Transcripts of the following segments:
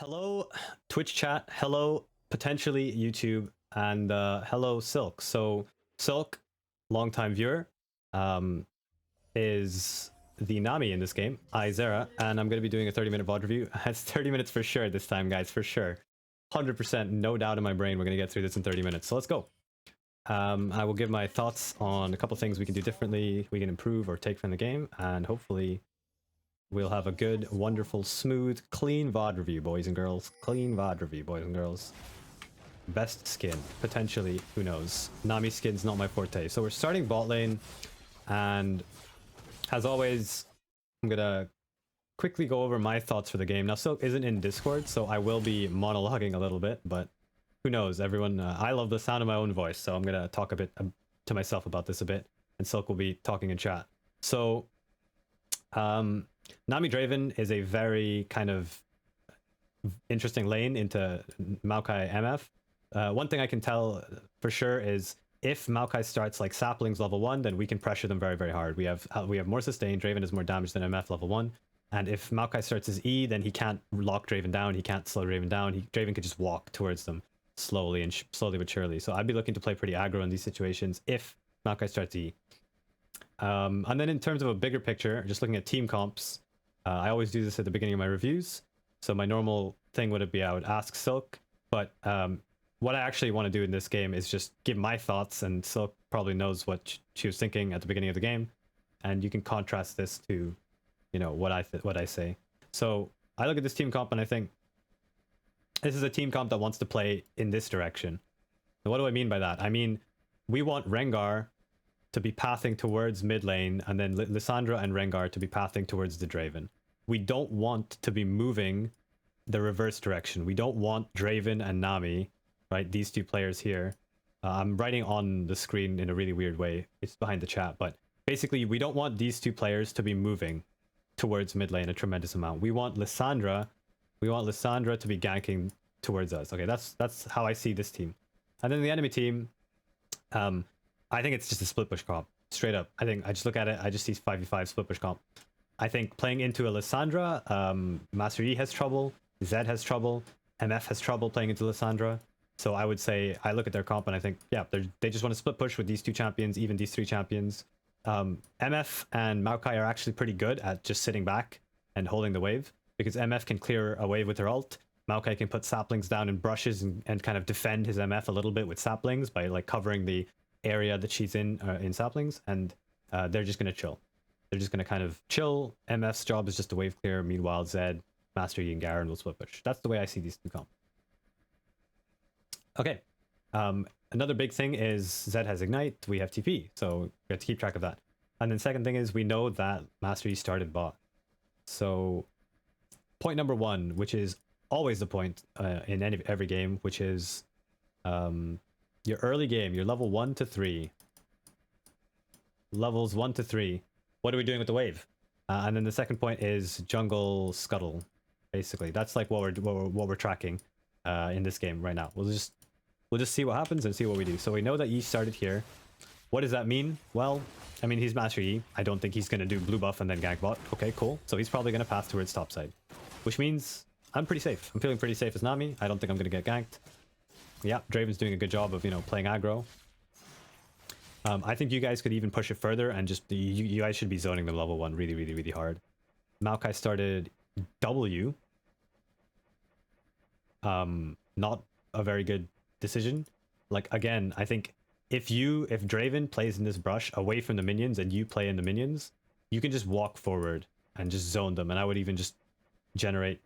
Hello, Twitch chat. Hello, potentially YouTube, and hello, Silk. So, Silk, longtime viewer, is the Nami in this game, Zera, and I'm going to be doing a 30-minute VOD review. It's 30 minutes for sure this time, guys, for sure. 100%, no doubt in my brain we're going to get through this in 30 minutes. So let's go. I will give my thoughts on a couple things we can do differently, we can improve or take from the game, and hopefully we'll have a good, wonderful, smooth, clean VOD review, boys and girls. Clean VOD review, boys and girls. Best skin, potentially, who knows. Nami skin's not my forte. So we're starting bot lane, and as always, I'm gonna quickly go over my thoughts for the game. Now, Silk isn't in Discord, so I will be monologuing a little bit, but who knows? Everyone, I love the sound of my own voice, so I'm gonna talk a bit to myself about this a bit, and Silk will be talking in chat. So, Nami Draven is a very kind of interesting lane into Maokai MF. One thing I can tell for sure is if Maokai starts like saplings level 1, then we can pressure them very, very hard. We have more sustain. Draven is more damage than MF level 1. And if Maokai starts his E, then he can't lock Draven down. He can't slow Draven down. Draven could just walk towards them slowly and slowly but surely. So I'd be looking to play pretty aggro in these situations if Maokai starts E. And then in terms of a bigger picture, just looking at team comps, I always do this at the beginning of my reviews. So my normal thing would be I would ask Silk, but what I actually want to do in this game is just give my thoughts, and Silk probably knows what she was thinking at the beginning of the game, and you can contrast this to, you know, what I say. So I look at this team comp and I think this is a team comp that wants to play in this direction. And what do I mean by that? I mean, we want Rengar to be pathing towards mid lane, and then Lissandra and Rengar to be pathing towards the Draven. We don't want to be moving the reverse direction. We don't want Draven and Nami, right? These two players here. I'm writing on the screen in a really weird way. It's behind the chat, but basically we don't want these two players to be moving towards mid lane a tremendous amount. We want Lissandra to be ganking towards us. Okay, that's how I see this team. And then the enemy team, I think it's just a split push comp, straight up. I think I just look at it, I just see 5v5 split push comp. I think playing into a Lissandra, Master Yi has trouble, Zed has trouble, MF has trouble playing into Lissandra. So I would say I look at their comp and I think, yeah, they just want to split push with these two champions, even these three champions. MF and Maokai are actually pretty good at just sitting back and holding the wave, because MF can clear a wave with her ult. Maokai can put saplings down in brushes and kind of defend his MF a little bit with saplings by like covering the area that she's in saplings, and they're just gonna chill. They're just gonna kind of chill. MF's job is just to wave clear. Meanwhile, Zed, Master Yi, and Garen will split push. That's the way I see these two comp. Okay. Another big thing is Zed has Ignite. We have TP, so we have to keep track of that. And then second thing is we know that Master Yi started bot. So point number one, which is always the point in every game, which is your early game, your level 1 to 3. Levels 1 to 3. What are we doing with the wave? And then the second point is jungle scuttle. Basically, that's like what we're tracking in this game right now. We'll just see what happens and see what we do. So we know that Yi started here. What does that mean? Well, I mean, he's Master Yi. I don't think he's gonna do blue buff and then gank bot. Okay, cool. So he's probably gonna pass towards top side, which means I'm pretty safe. I'm feeling pretty safe as Nami. I don't think I'm gonna get ganked. Yeah, Draven's doing a good job of, you know, playing aggro. I think you guys could even push it further and just, you guys should be zoning them level 1 really, really, really hard. Maokai started W. Not a very good decision. Like, again, I think if Draven plays in this brush away from the minions and you play in the minions, you can just walk forward and just zone them. And I would even just generate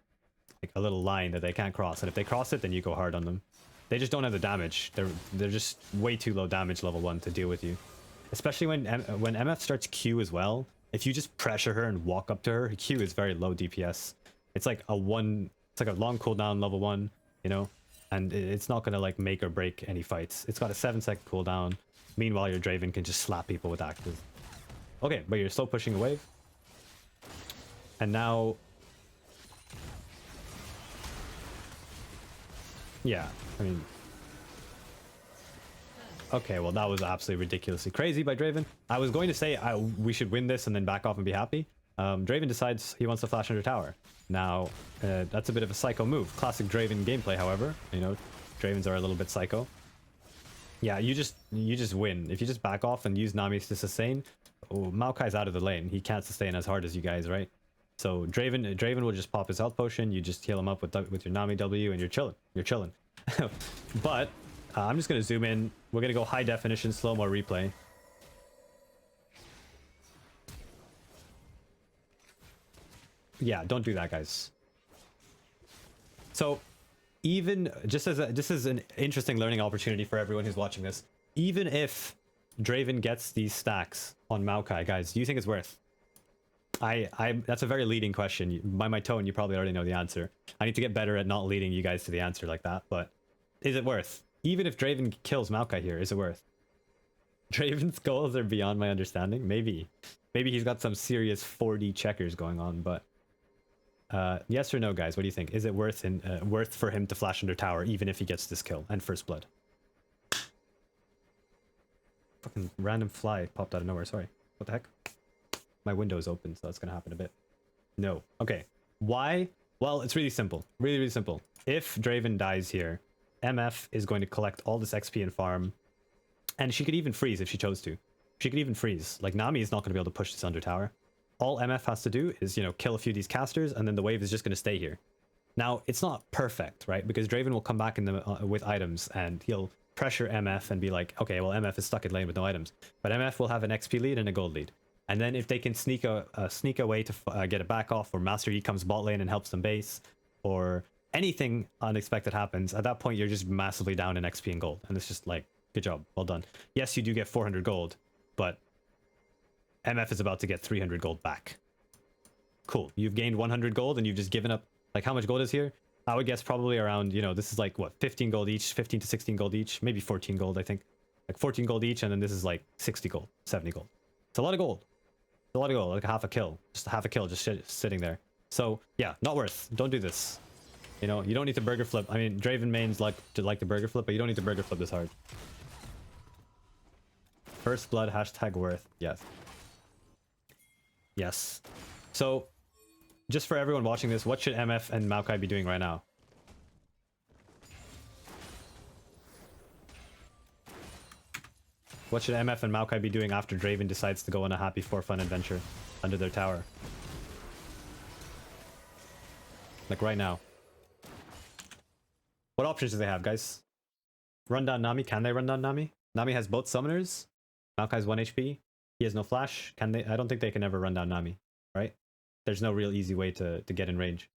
like a little line that they can't cross. And if they cross it, then you go hard on them. They just don't have the damage. They're just way too low damage level 1 to deal with you. Especially when MF starts Q as well. If you just pressure her and walk up to her, Q is very low DPS. It's like a long cooldown level 1, you know? And it's not gonna like make or break any fights. It's got a 7-second cooldown. Meanwhile, your Draven can just slap people with axes. Okay, but you're still pushing a wave. And now, yeah, I mean, okay, well, that was absolutely ridiculously crazy by Draven. I was going to say we should win this and then back off and be happy, Draven decides he wants to flash under tower. Now, that's a bit of a psycho move. Classic Draven gameplay, however. You know, Dravens are a little bit psycho. Yeah, you just win. If you just back off and use Nami to sustain, oh, Maokai's out of the lane. He can't sustain as hard as you guys, right? So Draven will just pop his health potion. You just heal him up with your Nami W, and you're chilling. You're chilling. But I'm just gonna zoom in. We're gonna go high definition slow-mo replay. Yeah, don't do that, guys. So even just as this is an interesting learning opportunity for everyone who's watching this, even if Draven gets these stacks on Maokai, guys, do you think it's worth? That's a very leading question. By my tone, you probably already know the answer. I need to get better at not leading you guys to the answer like that, but is it worth? Even if Draven kills Maokai here, is it worth? Draven's goals are beyond my understanding. Maybe he's got some serious 4D checkers going on, but yes or no, guys? What do you think? Is it worth for him to flash under tower, even if he gets this kill and first blood? Fucking random fly popped out of nowhere. Sorry. What the heck? My window's open, so that's gonna happen a bit. No. Okay. Why? Well, it's really simple. Really, really simple. If Draven dies here, MF is going to collect all this XP and farm, and she could even freeze if she chose to. She could even freeze. Like, Nami is not going to be able to push this under tower. All MF has to do is, you know, kill a few of these casters, and then the wave is just going to stay here. Now, it's not perfect, right? Because Draven will come back in the with items, and he'll pressure MF and be like, okay, well, MF is stuck in lane with no items. But MF will have an XP lead and a gold lead. And then if they can sneak away to get a back off, or Master Yi comes bot lane and helps them base, or anything unexpected happens, at that point, you're just massively down in XP and gold. And it's just like, good job, well done. Yes, you do get 400 gold, but MF is about to get 300 gold back. Cool. You've gained 100 gold and you've just given up. Like, how much gold is here? I would guess probably around, you know, this is like, what, 15 gold each, 15 to 16 gold each, maybe 14 gold, I think. Like 14 gold each, and then this is like 60 gold, 70 gold. It's a lot of gold. It's a lot of gold, like a half a kill. Just a half a kill, just sitting there. So, yeah, not worth. Don't do this. You know, you don't need to burger flip. I mean, Draven mains like the burger flip, but you don't need to burger flip this hard. First blood, hashtag worth. Yes. Yes. So, just for everyone watching this, what should MF and Maokai be doing right now? What should MF and Maokai be doing after Draven decides to go on a happy for fun adventure under their tower? Like right now. What options do they have, guys? Run down Nami. Can they run down Nami? Nami has both summoners. Maokai's 1 HP. He has no flash. Can they? I don't think they can ever run down Nami, right? There's no real easy way to get in range.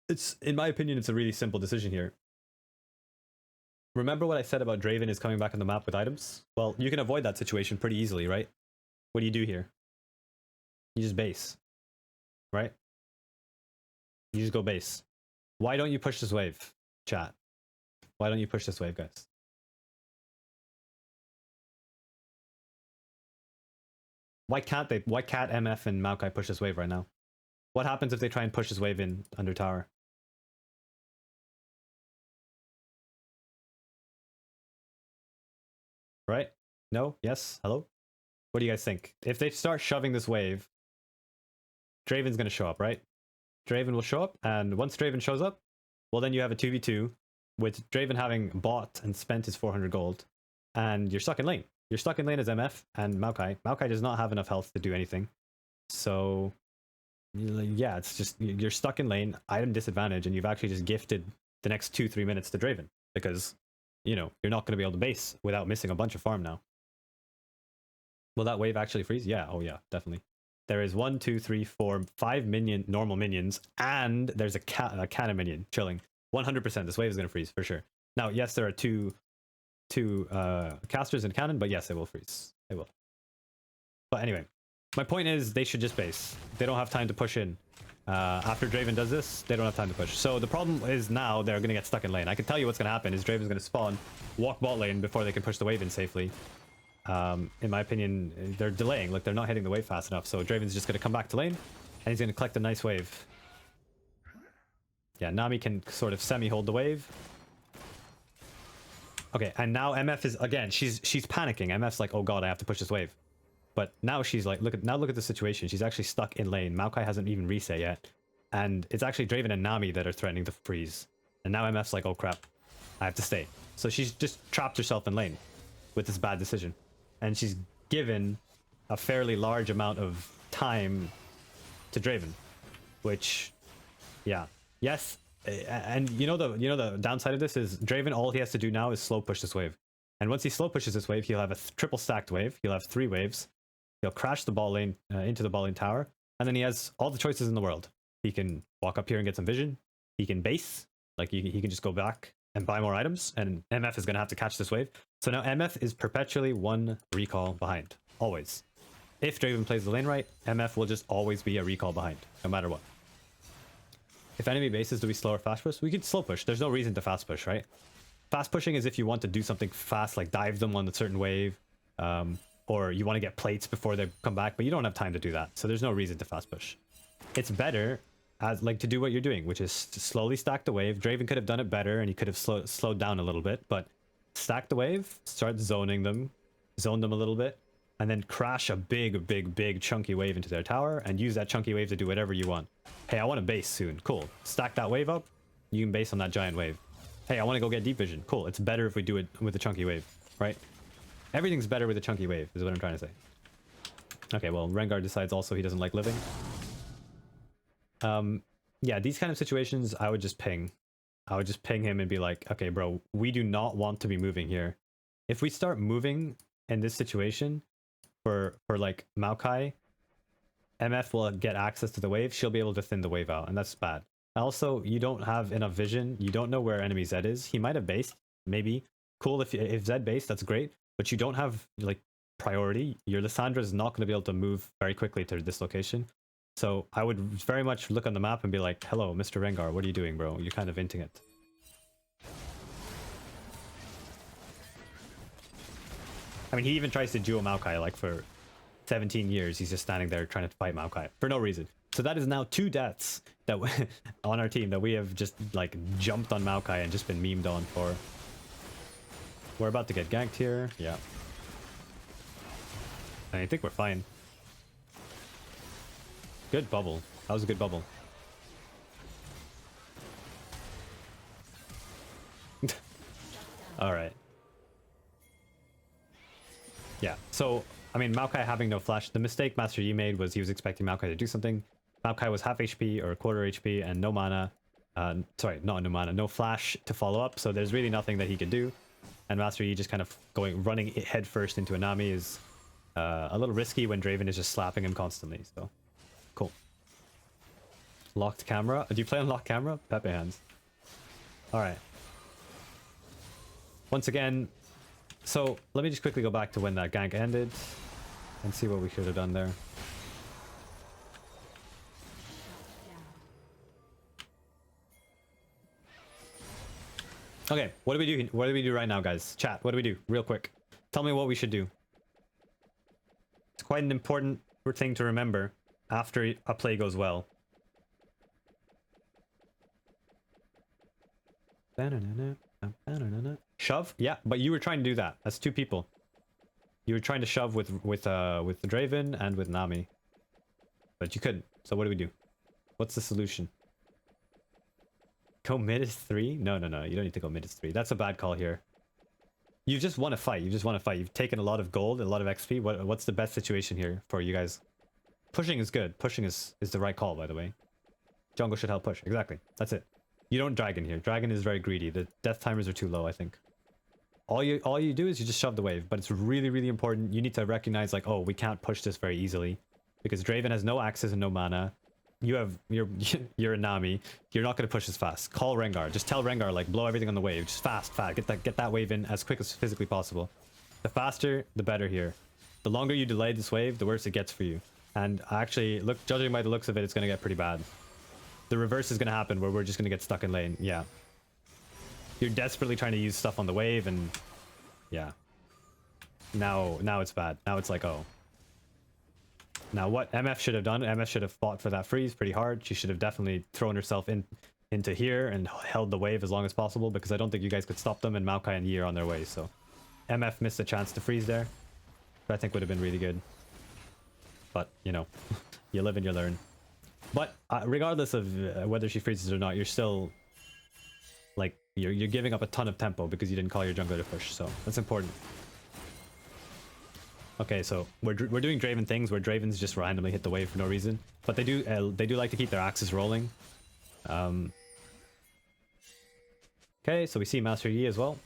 It's, in my opinion, it's a really simple decision here. Remember what I said about Draven is coming back on the map with items? Well, you can avoid that situation pretty easily, right? What do you do here? You just base, right? You just go base. Why don't you push this wave, chat? Why don't you push this wave, guys? Why can't they? Why can't MF and Maokai push this wave right now? What happens if they try and push this wave in under tower? Right? No? Yes? Hello? What do you guys think? If they start shoving this wave, Draven's gonna show up, right? Draven will show up, and once Draven shows up, well, then you have a 2v2 with Draven having bought and spent his 400 gold, and you're stuck in lane. You're stuck in lane as MF and Maokai. Maokai does not have enough health to do anything. So, yeah, it's just, you're stuck in lane, item disadvantage, and you've actually just gifted the next 2-3 minutes to Draven, because, you know, you're not going to be able to base without missing a bunch of farm now. Will that wave actually freeze? Yeah, oh yeah, definitely. There is 1, 2, 3, 4, 5 normal minions, and there's a cannon minion chilling. 100%, this wave is going to freeze for sure. Now, yes, there are two casters and cannon, but yes, it will freeze. It will. But anyway, my point is they should just base. They don't have time to push in. After Draven does this, they don't have time to push. So the problem is now they're going to get stuck in lane. I can tell you what's going to happen is Draven's going to spawn, walk bot lane before they can push the wave in safely. In my opinion, they're delaying. Like, they're not hitting the wave fast enough. So Draven's just going to come back to lane, and he's going to collect a nice wave. Yeah, Nami can sort of semi-hold the wave. Okay, and now MF is, again, she's panicking. MF's like, oh god, I have to push this wave. But now she's like, look at the situation. She's actually stuck in lane. Maokai hasn't even reset yet. And it's actually Draven and Nami that are threatening the freeze. And now MF's like, oh crap, I have to stay. So she's just trapped herself in lane with this bad decision. And she's given a fairly large amount of time to Draven, which, yeah, yes. And you know the downside of this is Draven, all he has to do now is slow push this wave. And once he slow pushes this wave, he'll have a triple stacked wave. He'll have 3 waves. He'll crash the ball lane into the ball lane tower. And then he has all the choices in the world. He can walk up here and get some vision. He can base. Like he can just go back and buy more items. And MF is going to have to catch this wave. So now MF is perpetually 1 recall behind. Always. If Draven plays the lane right, MF will just always be a recall behind. No matter what. If enemy bases, do we slow or fast push? We could slow push. There's no reason to fast push, right? Fast pushing is if you want to do something fast, like dive them on a certain wave. Or you want to get plates before they come back, but you don't have time to do that. So there's no reason to fast push. It's better as like to do what you're doing, which is to slowly stack the wave. Draven could have done it better and he could have slowed down a little bit, but stack the wave, start zoning them, zone them a little bit, and then crash a big chunky wave into their tower and use that chunky wave to do whatever you want. Hey, I want to base soon. Cool. Stack that wave up. You can base on that giant wave. Hey, I want to go get deep vision. Cool. It's better if we do it with a chunky wave, right? Everything's better with a chunky wave, is what I'm trying to say. Okay, well, Rengar decides also he doesn't like living. Yeah, these kind of situations, I would just ping. I would just ping him and be like, okay, bro, we do not want to be moving here. If we start moving in this situation for like Maokai, MF will get access to the wave. She'll be able to thin the wave out, and that's bad. Also, you don't have enough vision. You don't know where enemy Zed is. He might have based, maybe. Cool if Zed based, that's great. But you don't have like priority. Your Lissandra is not going to be able to move very quickly to this location. So I would very much look on the map and be like, hello, Mr. Rengar, what are you doing, bro? You're kind of hinting it. I mean, he even tries to duo Maokai, like for 17 years. He's just standing there trying to fight Maokai for no reason. So that is now 2 deaths that on our team that we have just like jumped on Maokai and just been memed on for. We're about to get ganked here. Yeah. I think we're fine. Good bubble. That was a good bubble. Alright. Yeah, so, I mean, Maokai having no flash. The mistake Master Yi made was he was expecting Maokai to do something. Maokai was half HP or quarter HP and no mana. Sorry, not no mana. No flash to follow up, so there's really nothing that he could do. And Master Yi just kind of running head first into a Nami is a little risky when Draven is just slapping him constantly, so cool. Locked camera. Do you play on locked camera? Pepe hands. Alright. Once again, so let me just quickly go back to when that gank ended and see what we should have done there. Okay, what do we do? What do we do right now, guys? Chat, what do we do? Real quick. Tell me what we should do. It's quite an important thing to remember after a play goes well. Shove? Yeah, but you were trying to do that. That's 2 people. You were trying to shove with Draven and with Nami. But you couldn't. So what do we do? What's the solution? Go mid is 3? No. You don't need to go mid is 3. That's a bad call here. You just want to fight. You've taken a lot of gold, a lot of XP. What's the best situation here for you guys? Pushing is good. Pushing is the right call, by the way. Jungle should help push. Exactly. That's it. You don't Dragon here. Dragon is very greedy. The death timers are too low, I think. All you do is you just shove the wave, but it's really important. You need to recognize like, oh, we can't push this very easily because Draven has no access and no mana. You're a Nami. You're not going to push as fast. Call Rengar. Just tell Rengar like blow everything on the wave. Just fast. Get that wave in as quick as physically possible. The faster, the better here. The longer you delay this wave, the worse it gets for you. And actually, judging by the looks of it, it's going to get pretty bad. The reverse is going to happen where we're just going to get stuck in lane. Yeah. You're desperately trying to use stuff on the wave and yeah. Now it's bad. Now it's like, oh. Now what MF should have done, MF should have fought for that freeze pretty hard. She should have definitely thrown herself into here and held the wave as long as possible because I don't think you guys could stop them and Maokai and Yi are on their way. So MF missed a chance to freeze there. But I think would have been really good. but you know, you live and you learn. But regardless of whether she freezes or not, you're still like you're giving up a ton of tempo because you didn't call your jungler to push, so that's important. Okay, so we're doing Draven things where Dravens just randomly hit the wave for no reason, but they do like to keep their axes rolling. Okay, so we see Master Yi as well.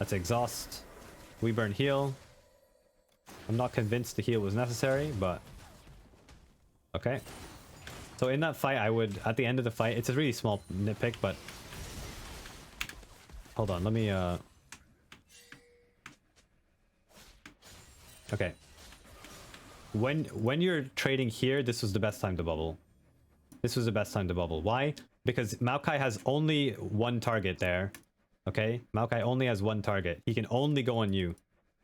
Let's exhaust. We burn heal. I'm not convinced the heal was necessary, but okay. So in that fight, I would, at the end of the fight, it's a really small nitpick, but hold on, let me okay. When you're trading here, this was the best time to bubble. This was the best time to bubble. Why? Because Maokai has only one target there. Okay? Maokai only has one target. He can only go on you.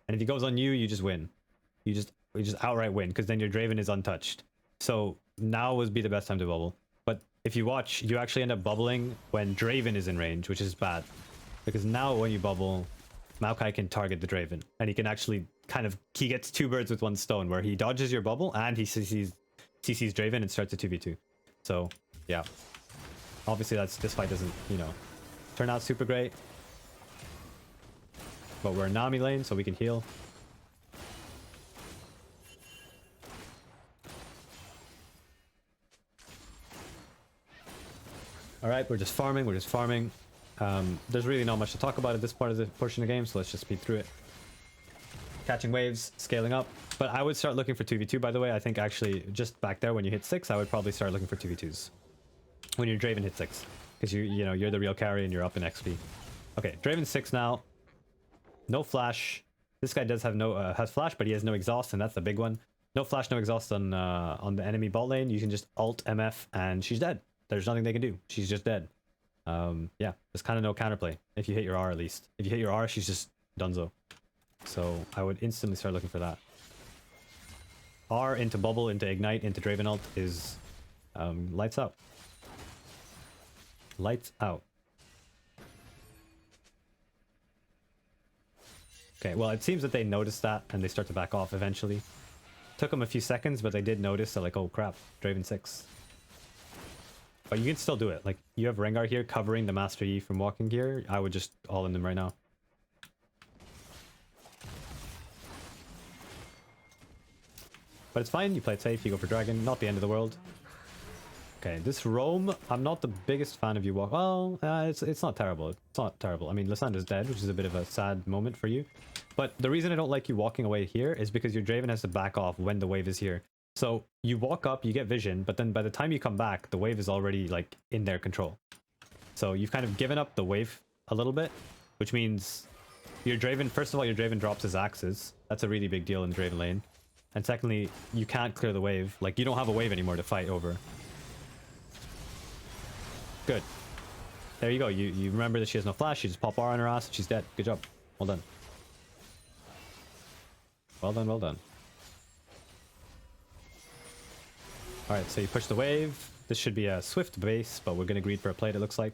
And if he goes on you, you just win. You just outright win, because then your Draven is untouched. So now would be the best time to bubble. But if you watch, you actually end up bubbling when Draven is in range, which is bad. Because now when you bubble, Maokai can target the Draven. And he can actually he gets two birds with one stone, where he dodges your bubble and he CCs Draven and starts a 2v2. So yeah. Obviously this fight doesn't, you know, turn out super great. But we're in Nami lane, so we can heal. Alright, we're just farming, there's really not much to talk about at this part of the portion of the game, so let's just speed through it. Catching waves, scaling up. But I would start looking for 2v2, by the way. I think actually just back there when you hit 6, I would probably start looking for 2v2s. When your Draven hit 6. Because you know, you're the real carry and you're up in XP. Okay, Draven 6 now. No flash. This guy does have has flash, but he has no exhaust, and that's the big one. No flash, no exhaust on the enemy bot lane. You can just alt MF and she's dead. There's nothing they can do. She's just dead. Yeah, there's kind of no counterplay. If you hit your R, at least. If you hit your R, she's just donezo. So I would instantly start looking for that. R into bubble, into ignite, into Draven ult is lights out. Lights out. Okay, well, it seems that they noticed that and they start to back off eventually. Took them a few seconds, but they did notice. They're like, oh crap, Draven 6. But you can still do it. Like, you have Rengar here covering the Master Yi from walking here. I would just all in them right now. But it's fine, you play it safe, you go for Dragon, not the end of the world. Okay, this roam, I'm not the biggest fan of you walk. Well, it's not terrible. It's not terrible. I mean, Lissandra's dead, which is a bit of a sad moment for you. But the reason I don't like you walking away here is because your Draven has to back off when the wave is here. So you walk up, you get vision, but then by the time you come back, the wave is already like in their control. So you've kind of given up the wave a little bit, which means your Draven, first of all, your Draven drops his axes. That's a really big deal in the Draven lane. And secondly, you can't clear the wave. Like, you don't have a wave anymore to fight over. Good. There you go. You remember that she has no flash. You just pop R on her ass. She's dead. Good job. Well done. Well done, well done. Alright, so you push the wave. This should be a swift base, but we're going to greed for a plate, it looks like.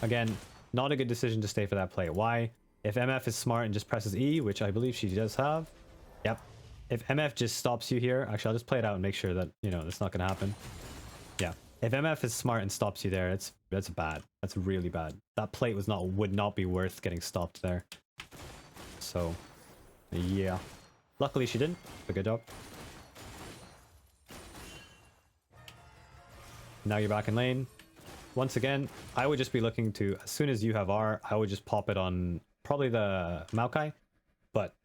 Again, not a good decision to stay for that play. Why? If MF is smart and just presses E, which I believe she does have. Yep. If MF just stops you here, actually, I'll just play it out and make sure that, you know, that's not going to happen. Yeah. If MF is smart and stops you there, that's bad. That's really bad. That plate would not be worth getting stopped there. So, yeah. Luckily she didn't. A good job. Now you're back in lane. Once again, I would just be looking to, as soon as you have R, I would just pop it on probably the Maokai, but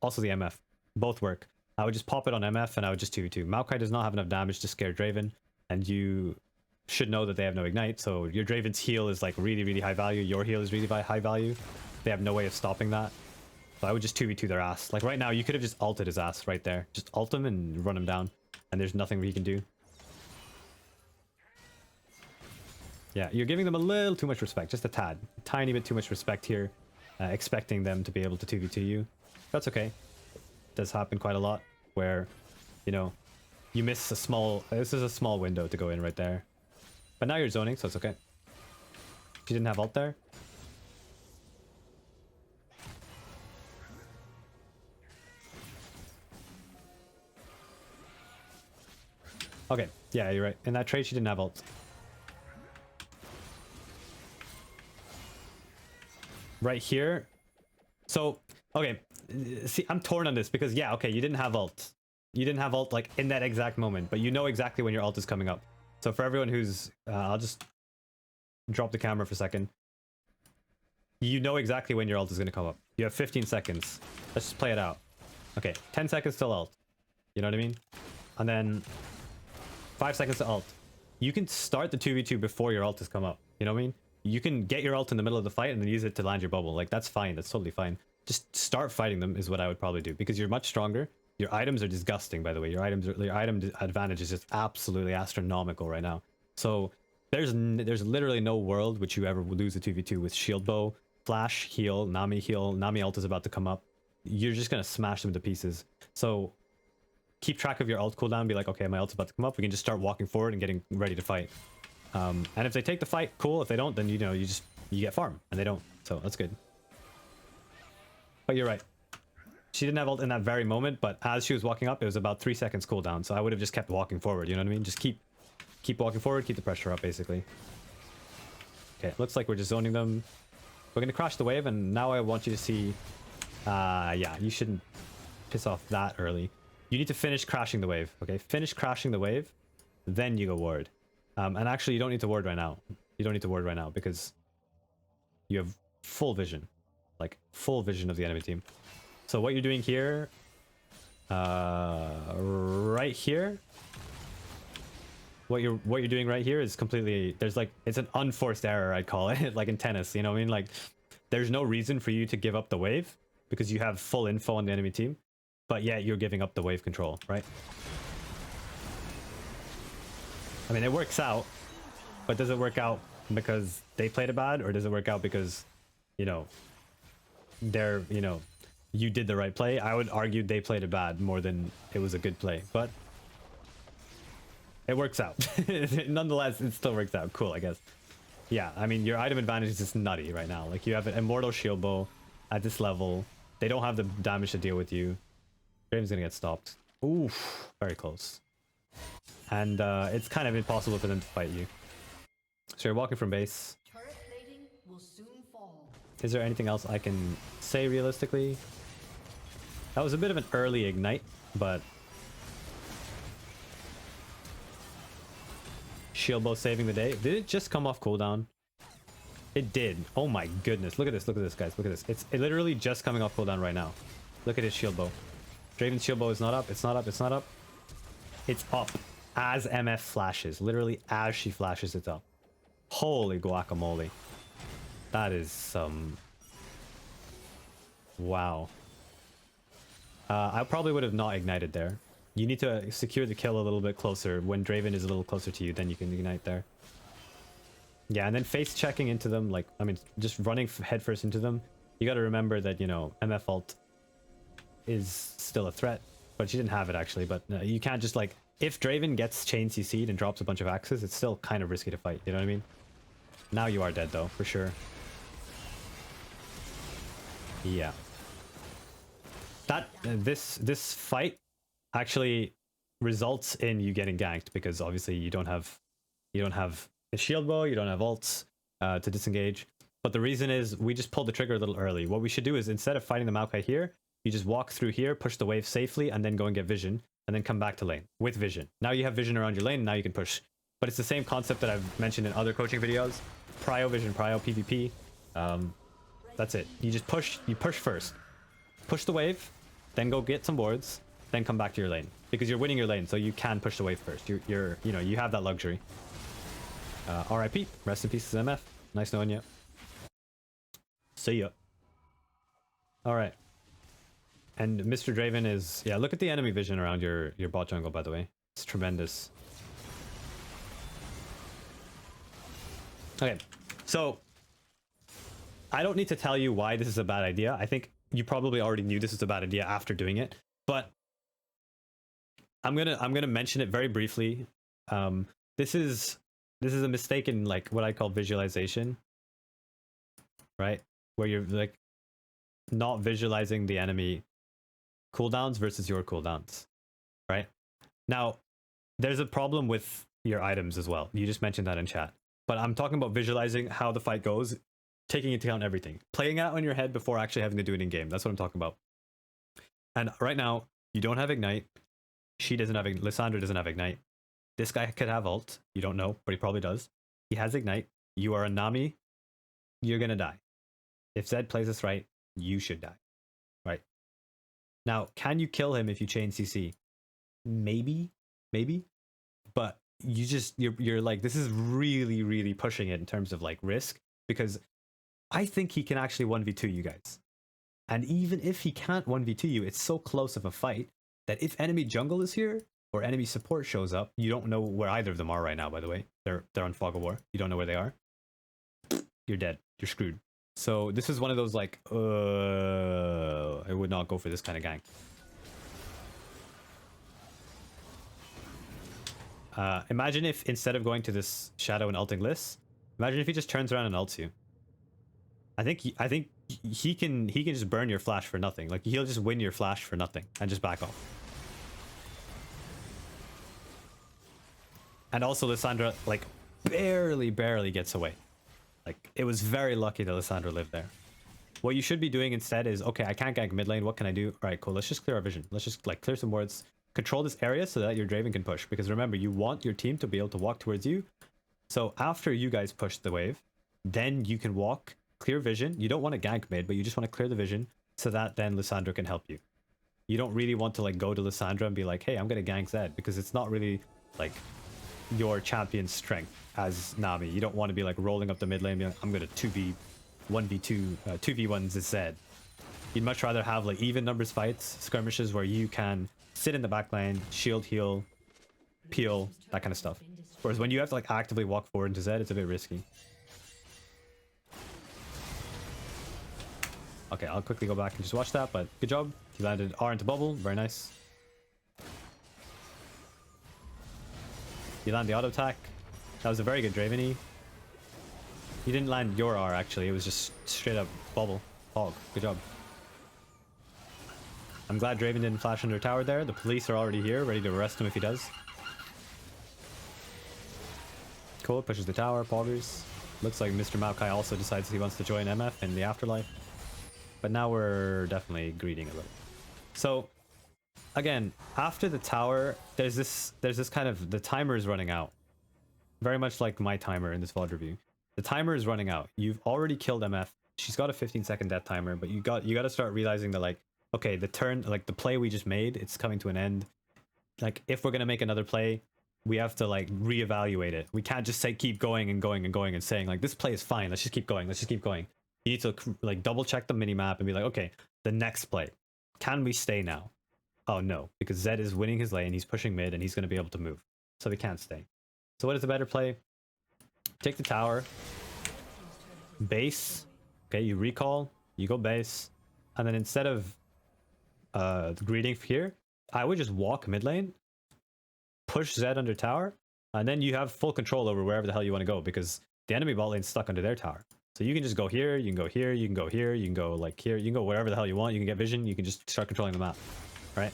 also the MF. Both work. I would just pop it on MF and I would just 2v2. Maokai does not have enough damage to scare Draven, and you should know that they have no ignite, so your Draven's heal is like really, really high value. Your heal is really high value. They have no way of stopping that. So I would just 2v2 their ass. Like right now, you could have just ulted his ass right there. Just ult him and run him down, and there's nothing he can do. Yeah, you're giving them a little too much respect, just a tad. A tiny bit too much respect here, expecting them to be able to 2v2 you. That's okay. It does happen quite a lot, where, you know, you miss a small... This is a small window to go in right there. But now you're zoning, so it's okay. She didn't have ult there. Okay, yeah, you're right. In that trade, she didn't have ult. Right here. So, okay, see, I'm torn on this because, yeah, okay, you didn't have ult. You didn't have ult, like, in that exact moment, but you know exactly when your ult is coming up. So for everyone who's... I'll just drop the camera for a second. You know exactly when your ult is going to come up. You have 15 seconds. Let's just play it out. Okay, 10 seconds till ult. You know what I mean? And then 5 seconds to ult. You can start the 2v2 before your ult has come up. You know what I mean? You can get your ult in the middle of the fight and then use it to land your bubble. Like, that's fine. That's totally fine. Just start fighting them is what I would probably do, because you're much stronger. Your items are disgusting, by the way. Your item advantage is just absolutely astronomical right now. So there's literally no world which you ever would lose a 2v2 with shield bow, flash, heal, Nami heal. Nami ult is about to come up. You're just gonna smash them to pieces. So keep track of your ult cooldown. Be like, okay, my ult's about to come up. We can just start walking forward and getting ready to fight. And if they take the fight, cool. If they don't, then you get farm, and they don't. So that's good. But you're right. She didn't have ult in that very moment, but as she was walking up, it was about 3 seconds cooldown. So I would have just kept walking forward. You know what I mean? Just keep walking forward, keep the pressure up, basically. Okay, looks like we're just zoning them. We're gonna crash the wave, and now I want you to see. Yeah, you shouldn't piss off that early. You need to finish crashing the wave. Okay, finish crashing the wave, then you go ward. And actually, you don't need to ward right now. You don't need to ward right now because you have full vision, like full vision of the enemy team. So what you're doing here, right here, what you're doing right here is completely, it's an unforced error, I'd call it, like in tennis, you know what I mean? Like, there's no reason for you to give up the wave because you have full info on the enemy team, but yet you're giving up the wave control, right? I mean, it works out, but does it work out because they played it bad, or does it work out because, you know, you did the right play? I would argue they played it bad more than it was a good play, but it works out. Nonetheless, it still works out. Cool, I guess. Yeah, I mean, your item advantage is just nutty right now. Like, you have an immortal shield bow at this level. They don't have the damage to deal with you. Draven's gonna get stopped. Oof, very close. And it's kind of impossible for them to fight you. So you're walking from base. Is there anything else I can say realistically? That was a bit of an early ignite, but shield bow saving the day. Did it just come off cooldown? It did. Oh my goodness. Look at this. Look at this, guys. Look at this. It's literally just coming off cooldown right now. Look at his shield bow. Draven's shield bow is not up. It's not up. It's not up. It's up as MF flashes. Literally as she flashes, it's up. Holy guacamole. That is some... Wow. I probably would have not ignited there. You need to secure the kill a little bit closer. When Draven is a little closer to you, then you can ignite there. Yeah, and then face checking into them, like, I mean, just running headfirst into them. You got to remember that, you know, MF ult is still a threat, but she didn't have it actually. But you can't just, like, if Draven gets chain CC'd and drops a bunch of axes, it's still kind of risky to fight. You know what I mean? Now you are dead though, for sure. Yeah. That this fight actually results in you getting ganked because obviously you don't have a shield bow, you don't have ults to disengage. But the reason is we just pulled the trigger a little early. What we should do is instead of fighting the Maokai here, you just walk through here, push the wave safely, and then go and get vision, and then come back to lane with vision. Now you have vision around your lane, and now you can push. But it's the same concept that I've mentioned in other coaching videos. Prio vision, prio PvP. That's it. You just push. You push first. Push the wave, then go get some wards, then come back to your lane because you're winning your lane, so you can push the wave first. You know, you have that luxury. RIP. Rest in peace, MF. Nice knowing you. See ya. All right. And Mr. Draven is, yeah, look at the enemy vision around your bot jungle, by the way. It's tremendous. Okay, so I don't need to tell you why this is a bad idea. I think you probably already knew this was a bad idea after doing it, but I'm gonna mention it very briefly. This is a mistake in, like, what I call visualization, right? Where you're, like, not visualizing the enemy cooldowns versus your cooldowns, right? Now, there's a problem with your items as well. You just mentioned that in chat. But I'm talking about visualizing how the fight goes, taking into account everything. Playing out in your head before actually having to do it in game. That's what I'm talking about. And right now, you don't have Ignite. She doesn't have Lissandra doesn't have Ignite. This guy could have ult. You don't know, but he probably does. He has Ignite. You are a Nami. You're gonna die. If Zed plays this right, you should die. Right. Now, can you kill him if you chain CC? Maybe. But you're like, this is really, really pushing it in terms of like risk, because I think he can actually 1v2 you guys. And even if he can't 1v2 you, it's so close of a fight that if enemy jungle is here or enemy support shows up, you don't know where either of them are right now, by the way. They're on Fog of War. You don't know where they are. You're dead. You're screwed. So this is one of those like, I would not go for this kind of gank. Imagine if instead of going to this Shadow and ulting Liss, imagine if he just turns around and ults you. I think he can just burn your flash for nothing. Like he'll just win your flash for nothing and just back off. And also Lissandra like barely gets away. Like it was very lucky that Lissandra lived there. What you should be doing instead is, okay, I can't gank mid lane. What can I do? All right, cool. Let's just clear our vision. Let's just like clear some wards. Control this area so that your Draven can push. Because remember, you want your team to be able to walk towards you. So after you guys push the wave, then you can walk, clear vision. You don't want to gank mid, but you just want to clear the vision so that then Lissandra can help you. You don't really want to like go to Lissandra and be like, hey, I'm going to gank Zed, because it's not really like your champion's strength as Nami. You don't want to be like rolling up the mid lane and be like, I'm going to 1v2, 2v1 Zed. You'd much rather have like even numbers fights, skirmishes where you can sit in the back lane, shield, heal, peel, that kind of stuff. Whereas when you have to like actively walk forward into Zed, it's a bit risky. Okay, I'll quickly go back and just watch that, but good job. He landed R into bubble, very nice. You land the auto attack. That was a very good Draven E. You didn't land your R actually, it was just straight up bubble. Hog, good job. I'm glad Draven didn't flash under tower there. The police are already here, ready to arrest him if he does. Cool, pushes the tower, poggers. Looks like Mr. Maokai also decides he wants to join MF in the afterlife. But now we're definitely greeting a little. So, again, after the tower, there's this kind of, the timer is running out. Very much like my timer in this VOD review. The timer is running out. You've already killed MF. She's got a 15-second death timer, but you got to start realizing that like, okay, the turn, like the play we just made, it's coming to an end. Like if we're gonna make another play, we have to like reevaluate it. We can't just say keep going and going and going and saying like this play is fine, let's just keep going, let's just keep going. You need to like double check the minimap and be like, okay, the next play, can we stay now? Oh no, because Zed is winning his lane, he's pushing mid and he's gonna be able to move. So we can't stay. So what is the better play? Take the tower, base, okay, you recall, you go base, and then instead of the greeting here, I would just walk mid lane, push Zed under tower, and then you have full control over wherever the hell you want to go, because the enemy bot lane's stuck under their tower. So you can just go here, you can go here, you can go here, you can go like here, you can go wherever the hell you want, you can get vision, you can just start controlling the map, right?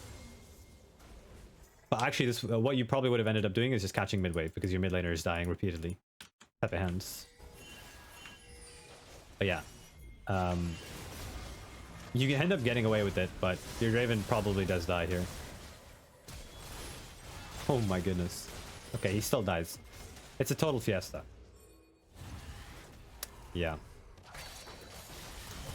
But actually this, what you probably would have ended up doing is just catching mid wave, because your mid laner is dying repeatedly. Pepe hands. But yeah. You can end up getting away with it, but your Draven probably does die here. Oh my goodness. Okay, he still dies. It's a total fiesta. Yeah.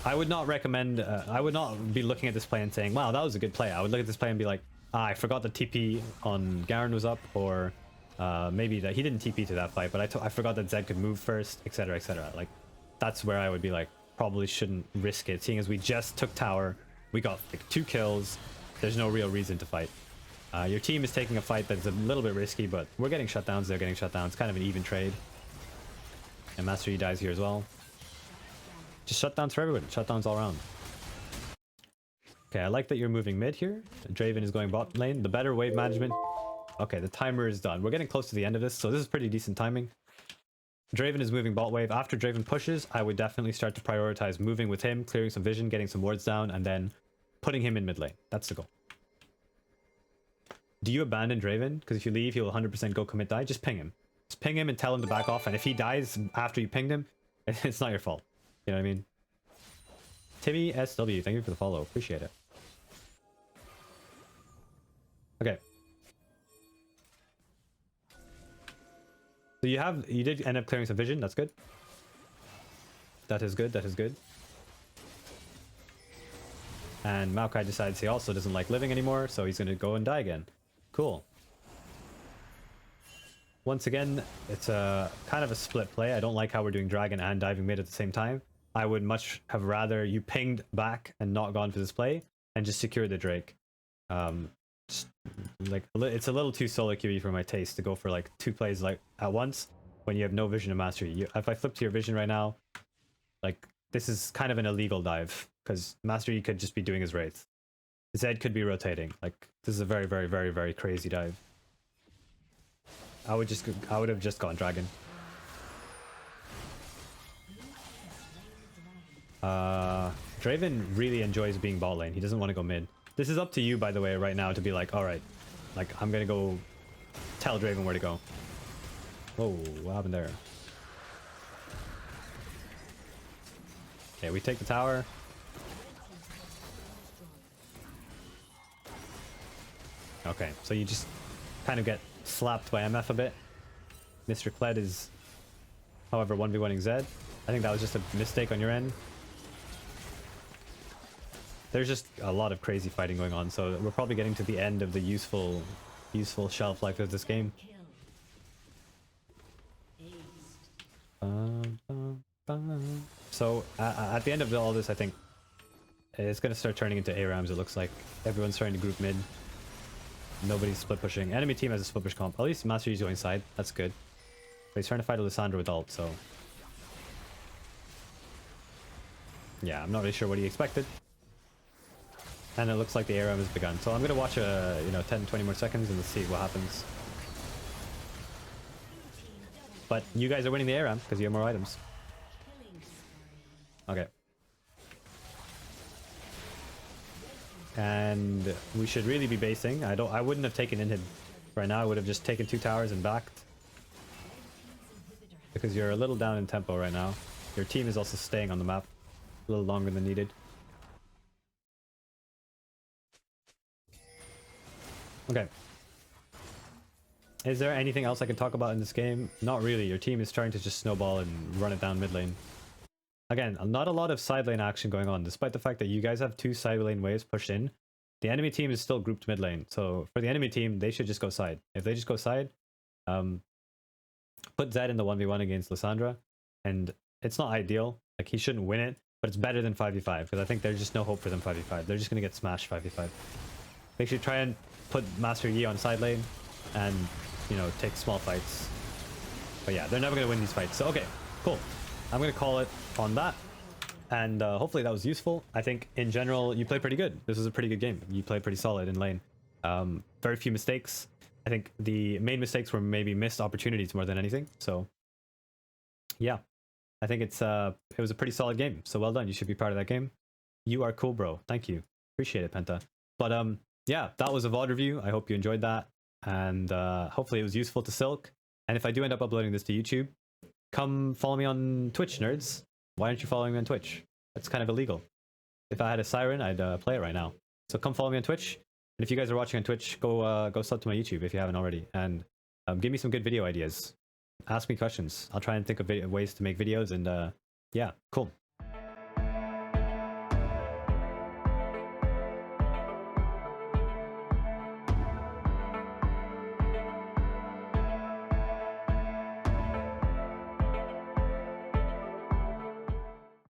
I would not recommend, I would not be looking at this play and saying, wow, that was a good play. I would look at this play and be like, ah, I forgot the TP on Garen was up, or maybe that he didn't TP to that fight, but I forgot that Zed could move first, etc, etc. Like, that's where I would be like, probably shouldn't risk it, seeing as we just took tower, we got like 2 kills, there's no real reason to fight. Your team is taking a fight that's a little bit risky, but we're getting shutdowns, they're getting shutdowns, kind of an even trade. And Master Yi dies here as well. Just shutdowns for everyone, shutdowns all around. Okay, I like that you're moving mid here. Draven is going bot lane, the better wave management. Okay, the timer is done. We're getting close to the end of this, so this is pretty decent timing. Draven is moving bot wave. After Draven pushes, I would definitely start to prioritize moving with him, clearing some vision, getting some wards down, and then putting him in mid lane. That's the goal. do you abandon Draven? Because if you leave, he'll 100% go commit die. Just ping him. Just ping him and tell him to back off. And if he dies after you pinged him, it's not your fault. You know what I mean? Timmy SW, thank you for the follow. Appreciate it. Okay. So you did end up clearing some vision. That's good. That is good. That is good. And Maokai decides he also doesn't like living anymore, so he's going to go and die again. Cool. Once again, it's a kind of a split play. I don't like how we're doing dragon and diving mid at the same time. I would much have rather you pinged back and not gone for this play and just secure the Drake. Just, like, it's a little too solo queuey for my taste to go for like 2 plays like at once when you have no vision of mastery. If I flip to your vision right now, like this is kind of an illegal dive because mastery could just be doing his wraith. Zed could be rotating. Like this is a very, very, very, very crazy dive. I would have just gone dragon. Draven really enjoys being bot lane. He doesn't want to go mid. This is up to you, by the way, right now to be like, all right, like I'm gonna go tell Draven where to go. Whoa, what happened there? Okay, we take the tower. Okay, so you just kind of get slapped by MF a bit. Mr. Kled is, however, 1v1ing Zed. I think that was just a mistake on your end. There's just a lot of crazy fighting going on, so we're probably getting to the end of the useful shelf life of this game. So at the end of all this, I think it's going to start turning into ARAMs. It looks like everyone's starting to group mid. Nobody's split pushing. Enemy team has a split push comp. At least Master Yi's going side. That's good. But he's trying to fight Lissandra with ult, so yeah, I'm not really sure what he expected. And it looks like the ARAM has begun. So I'm going to watch 10-20 more seconds and let's see what happens. But you guys are winning the ARAM because you have more items. Okay. And we should really be basing. I wouldn't have taken inhib right now. I would have just taken 2 towers and backed. Because you're a little down in tempo right now. Your team is also staying on the map a little longer than needed. Okay. Is there anything else I can talk about in this game? Not really. Your team is trying to just snowball and run it down mid lane. Again, not a lot of side lane action going on, despite the fact that you guys have 2 side lane waves pushed in. The enemy team is still grouped mid lane. So for the enemy team, they should just go side. If they just go side, put Zed in the 1v1 against Lissandra. And it's not ideal. Like, he shouldn't win it, but it's better than 5v5, because I think there's just no hope for them 5v5. They're just going to get smashed 5v5. They should try and put Master Yi on side lane and, you know, take small fights. But yeah, they're never going to win these fights. So, okay, cool. I'm going to call it on that. And hopefully that was useful. I think, in general, you played pretty good. This was a pretty good game. You played pretty solid in lane. Very few mistakes. I think the main mistakes were maybe missed opportunities more than anything. So, yeah. I think it was a pretty solid game. So well done. You should be proud of that game. You are cool, bro. Thank you. Appreciate it, Penta. But yeah, that was a VOD review. I hope you enjoyed that. And hopefully it was useful to Silk. And if I do end up uploading this to YouTube, come follow me on Twitch, nerds. Why aren't you following me on Twitch? That's kind of illegal. If I had a siren, I'd play it right now. So come follow me on Twitch. And if you guys are watching on Twitch, go sub to my YouTube if you haven't already. And give me some good video ideas. Ask me questions. I'll try and think of ways to make videos. And yeah, cool.